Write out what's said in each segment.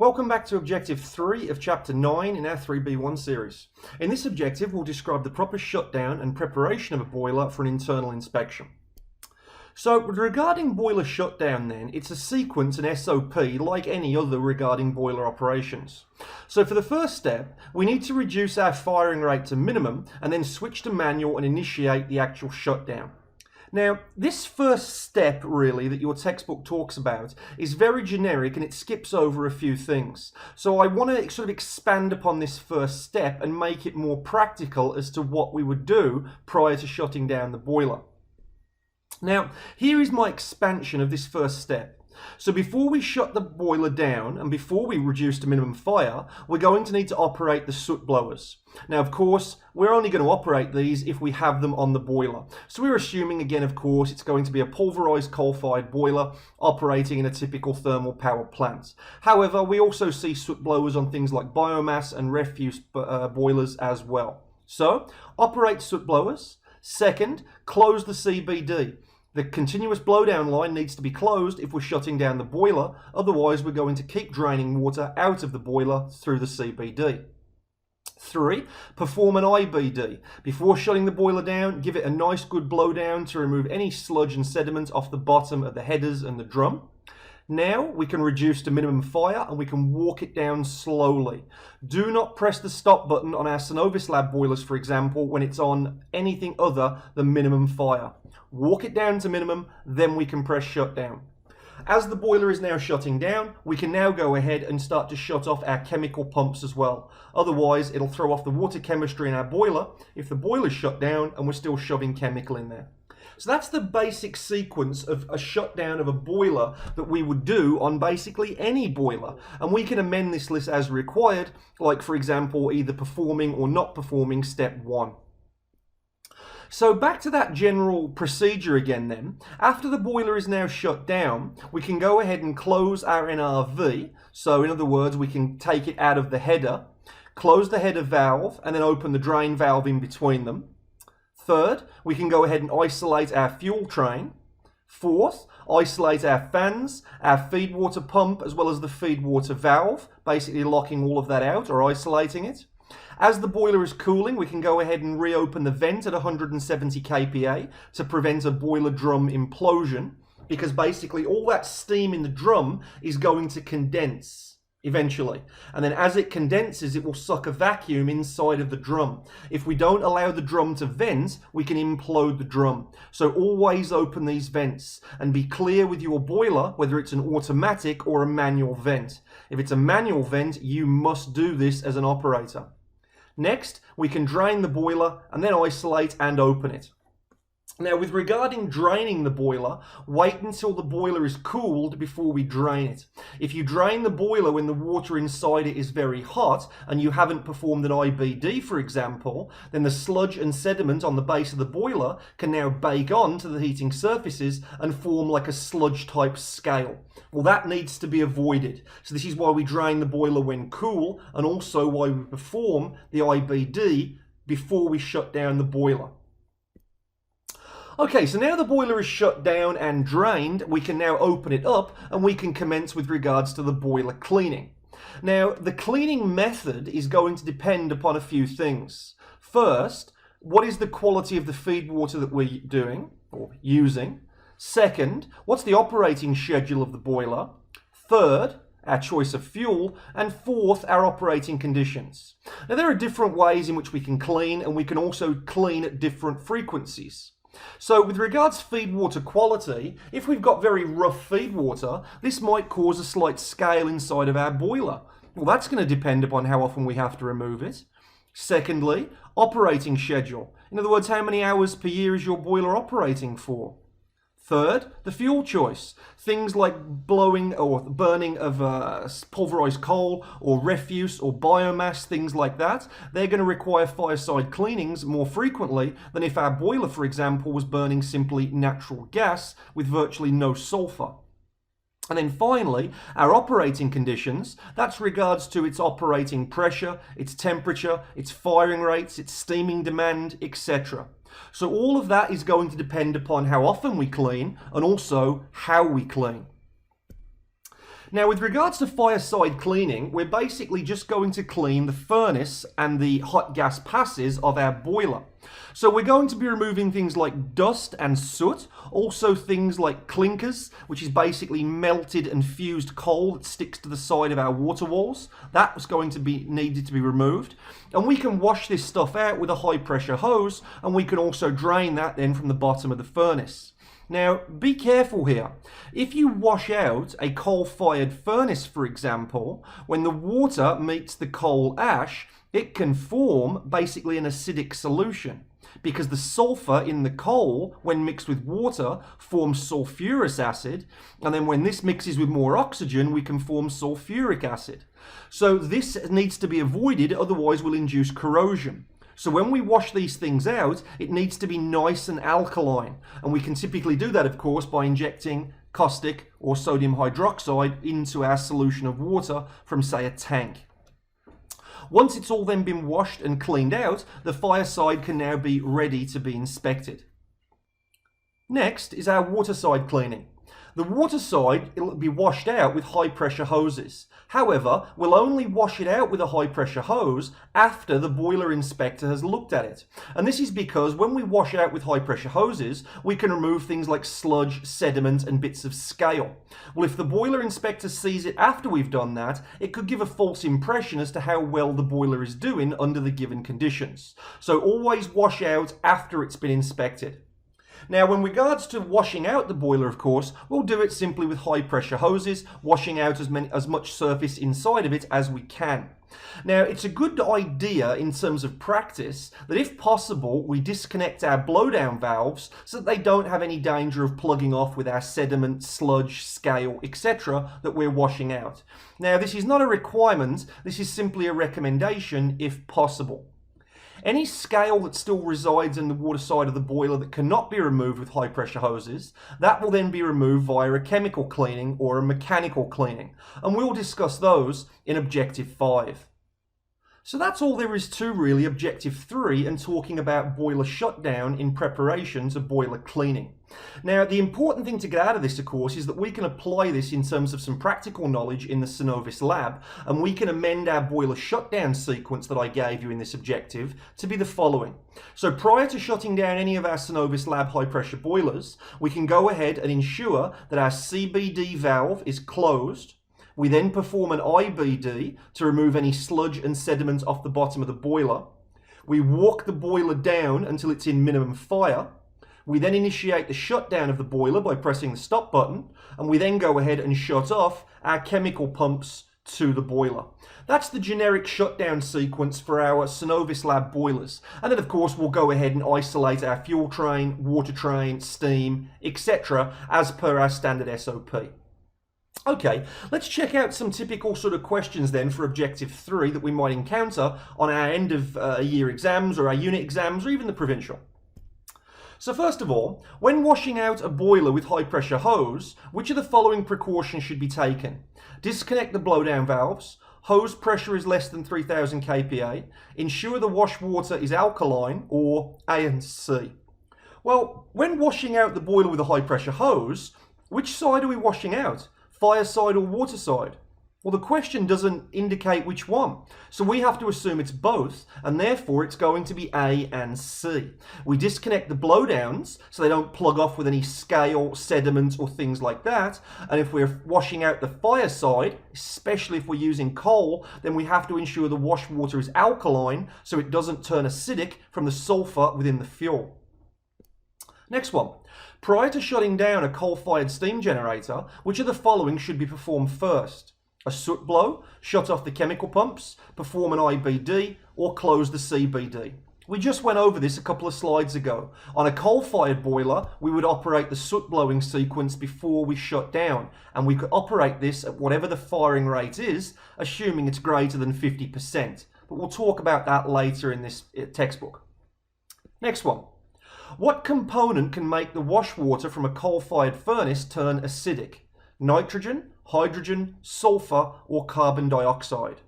Welcome back to Objective 3 of Chapter 9 in our 3B1 series. In this objective, we'll describe the proper shutdown and preparation of a boiler for an internal inspection. So, regarding boiler shutdown then, it's a sequence, an SOP, like any other regarding boiler operations. So for the first step, we need to reduce our firing rate to minimum and then switch to manual and initiate the actual shutdown. Now, this first step, really, that your textbook talks about is very generic and it skips over a few things. So I want to sort of expand upon this first step and make it more practical as to what we would do prior to shutting down the boiler. Now, here is my expansion of this first step. So before we shut the boiler down and before we reduce to minimum fire, we're going to need to operate the soot blowers. Now, of course, we're only going to operate these if we have them on the boiler. So we're assuming, again, of course, it's going to be a pulverized coal-fired boiler operating in a typical thermal power plant. However, we also see soot blowers on things like biomass and refuse boilers as well. So, operate soot blowers. Second, close the CBD. The continuous blowdown line needs to be closed if we're shutting down the boiler, otherwise we're going to keep draining water out of the boiler through the CBD. 3. Perform an IBD. Before shutting the boiler down, give it a nice good blowdown to remove any sludge and sediment off the bottom of the headers and the drum. Now we can reduce to minimum fire and we can walk it down slowly. Do not press the stop button on our Synovus Lab boilers, for example, when it's on anything other than minimum fire. Walk it down to minimum, then we can press shutdown. As the boiler is now shutting down, we can now go ahead and start to shut off our chemical pumps as well. Otherwise, it'll throw off the water chemistry in our boiler if the boiler's shut down and we're still shoving chemical in there. So that's the basic sequence of a shutdown of a boiler that we would do on basically any boiler. And we can amend this list as required, like for example, either performing or not performing step 1. So back to that general procedure again then. After the boiler is now shut down, we can go ahead and close our NRV. So in other words, we can take it out of the header, close the header valve, and then open the drain valve in between them. Third, we can go ahead and isolate our fuel train. Fourth, isolate our fans, our feed water pump, as well as the feed water valve, basically locking all of that out or isolating it. As the boiler is cooling, we can go ahead and reopen the vent at 170 kPa to prevent a boiler drum implosion, because basically all that steam in the drum is going to condense eventually. And then as it condenses, it will suck a vacuum inside of the drum. If we don't allow the drum to vent, we can implode the drum. So always open these vents and be clear with your boiler whether it's an automatic or a manual vent. If it's a manual vent, you must do this as an operator. Next, we can drain the boiler and then isolate and open it. Now, with regarding draining the boiler, wait until the boiler is cooled before we drain it. If you drain the boiler when the water inside it is very hot and you haven't performed an IBD, for example, then the sludge and sediment on the base of the boiler can now bake on to the heating surfaces and form like a sludge-type scale. Well, that needs to be avoided. So this is why we drain the boiler when cool and also why we perform the IBD before we shut down the boiler. Okay, so now the boiler is shut down and drained, we can now open it up and we can commence with regards to the boiler cleaning. Now, the cleaning method is going to depend upon a few things. First, what is the quality of the feed water that we're doing or using? Second, what's the operating schedule of the boiler? Third, our choice of fuel, and fourth, our operating conditions. Now, there are different ways in which we can clean, and we can also clean at different frequencies. So with regards to feed water quality, if we've got very rough feed water, this might cause a slight scale inside of our boiler. Well, that's going to depend upon how often we have to remove it. Secondly, operating schedule. In other words, how many hours per year is your boiler operating for? Third, the fuel choice. Things like blowing or burning of pulverized coal or refuse or biomass, things like that, they're going to require fireside cleanings more frequently than if our boiler, for example, was burning simply natural gas with virtually no sulfur. And then finally, our operating conditions, that's regards to its operating pressure, its temperature, its firing rates, its steaming demand, etc. So all of that is going to depend upon how often we clean and also how we clean. Now, with regards to fireside cleaning, we're basically just going to clean the furnace and the hot gas passes of our boiler. So we're going to be removing things like dust and soot, also things like clinkers, which is basically melted and fused coal that sticks to the side of our water walls. That was going to be needed to be removed. And we can wash this stuff out with a high pressure hose, and we can also drain that then from the bottom of the furnace. Now, be careful here. If you wash out a coal-fired furnace, for example, when the water meets the coal ash, it can form basically an acidic solution, because the sulfur in the coal, when mixed with water, forms sulfurous acid, and then when this mixes with more oxygen, we can form sulfuric acid. So this needs to be avoided, otherwise we'll induce corrosion. So when we wash these things out, it needs to be nice and alkaline. And we can typically do that, of course, by injecting caustic or sodium hydroxide into our solution of water from, say, a tank. Once it's all then been washed and cleaned out, the fireside can now be ready to be inspected. Next is our waterside cleaning. The waterside, it'll be washed out with high pressure hoses. However, we'll only wash it out with a high pressure hose after the boiler inspector has looked at it. And this is because when we wash out with high pressure hoses, we can remove things like sludge, sediment and bits of scale. Well, if the boiler inspector sees it after we've done that, it could give a false impression as to how well the boiler is doing under the given conditions. So always wash out after it's been inspected. Now, in regards to washing out the boiler, of course, we'll do it simply with high pressure hoses, washing out as much surface inside of it as we can. Now, it's a good idea in terms of practice that if possible, we disconnect our blowdown valves so that they don't have any danger of plugging off with our sediment, sludge, scale, etc. that we're washing out. Now, this is not a requirement, this is simply a recommendation if possible. Any scale that still resides in the water side of the boiler that cannot be removed with high pressure hoses, that will then be removed via a chemical cleaning or a mechanical cleaning. And we'll discuss those in Objective 5. So that's all there is to really Objective 3 and talking about boiler shutdown in preparation to boiler cleaning. Now, the important thing to get out of this, of course, is that we can apply this in terms of some practical knowledge in the Synovis lab, and we can amend our boiler shutdown sequence that I gave you in this objective to be the following. So prior to shutting down any of our Synovis lab high pressure boilers, we can go ahead and ensure that our CBD valve is closed. We then perform an IBD to remove any sludge and sediment off the bottom of the boiler. We walk the boiler down until it's in minimum fire. We then initiate the shutdown of the boiler by pressing the stop button, and we then go ahead and shut off our chemical pumps to the boiler. That's the generic shutdown sequence for our Synovis lab boilers. And then, of course, we'll go ahead and isolate our fuel train, water train, steam, etc. as per our standard SOP. Okay, let's check out some typical sort of questions then for Objective 3 that we might encounter on our end of year exams or our unit exams or even the provincial. So first of all, when washing out a boiler with high pressure hose, which of the following precautions should be taken? Disconnect the blowdown valves, hose pressure is less than 3000 kPa, ensure the wash water is alkaline, or A and C. Well, when washing out the boiler with a high pressure hose, which side are we washing out? Fireside or waterside? Well, the question doesn't indicate which one. So we have to assume it's both, and therefore it's going to be A and C. We disconnect the blowdowns so they don't plug off with any scale, sediment, or things like that. And if we're washing out the fireside, especially if we're using coal, then we have to ensure the wash water is alkaline so it doesn't turn acidic from the sulfur within the fuel. Next one. Prior to shutting down a coal-fired steam generator, which of the following should be performed first? A soot blow, shut off the chemical pumps, perform an IBD, or close the CBD. We just went over this a couple of slides ago. On a coal-fired boiler, we would operate the soot blowing sequence before we shut down, and we could operate this at whatever the firing rate is, assuming it's greater than 50%. But we'll talk about that later in this textbook. Next one. What component can make the wash water from a coal-fired furnace turn acidic? Nitrogen, hydrogen, sulfur, or carbon dioxide?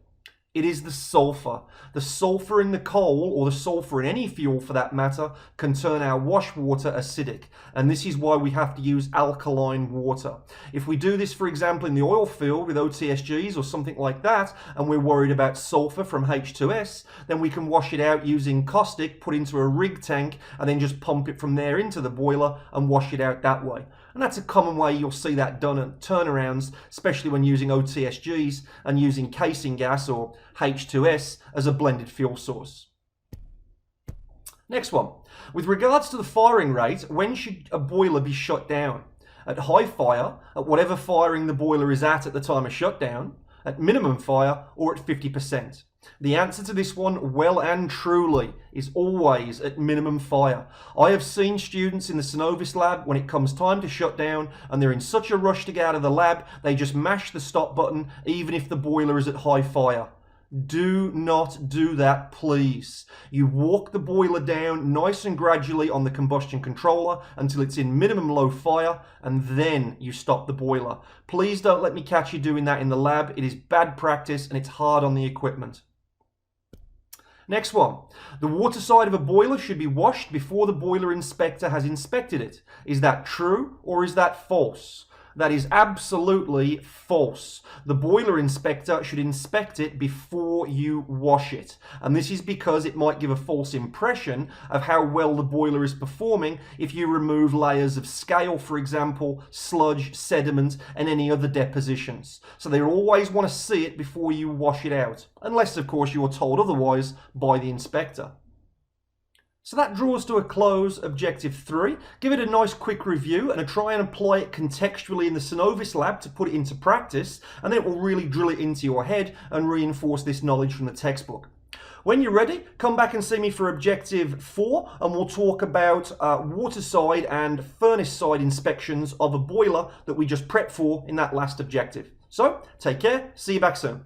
It is the sulfur. The sulfur in the coal, or the sulfur in any fuel for that matter, can turn our wash water acidic. And this is why we have to use alkaline water. If we do this, for example, in the oil field with OTSGs or something like that, and we're worried about sulfur from H2S, then we can wash it out using caustic, put into a rig tank, and then just pump it from there into the boiler and wash it out that way. And that's a common way you'll see that done at turnarounds, especially when using OTSGs and using casing gas or H2S as a blended fuel source. Next one. With regards to the firing rate, when should a boiler be shut down? At high fire, at whatever firing the boiler is at the time of shutdown, at minimum fire, or at 50%? The answer to this one, well and truly, is always at minimum fire. I have seen students in the Synovis lab, when it comes time to shut down and they're in such a rush to get out of the lab, they just mash the stop button even if the boiler is at high fire. Do not do that, please. You walk the boiler down nice and gradually on the combustion controller until it's in minimum low fire, and then you stop the boiler. Please don't let me catch you doing that in the lab. It is bad practice and it's hard on the equipment. Next one. The water side of a boiler should be washed before the boiler inspector has inspected it. Is that true or is that false? That is absolutely false. The boiler inspector should inspect it before you wash it. And this is because it might give a false impression of how well the boiler is performing if you remove layers of scale, for example, sludge, sediment, and any other depositions. So they always want to see it before you wash it out, unless, of course, you're told otherwise by the inspector. So that draws to a close Objective 3. Give it a nice quick review and try and apply it contextually in the Synovis lab to put it into practice, and then it will really drill it into your head and reinforce this knowledge from the textbook. When you're ready, come back and see me for Objective 4 and we'll talk about water side and furnace side inspections of a boiler that we just prepped for in that last objective. So, take care, see you back soon.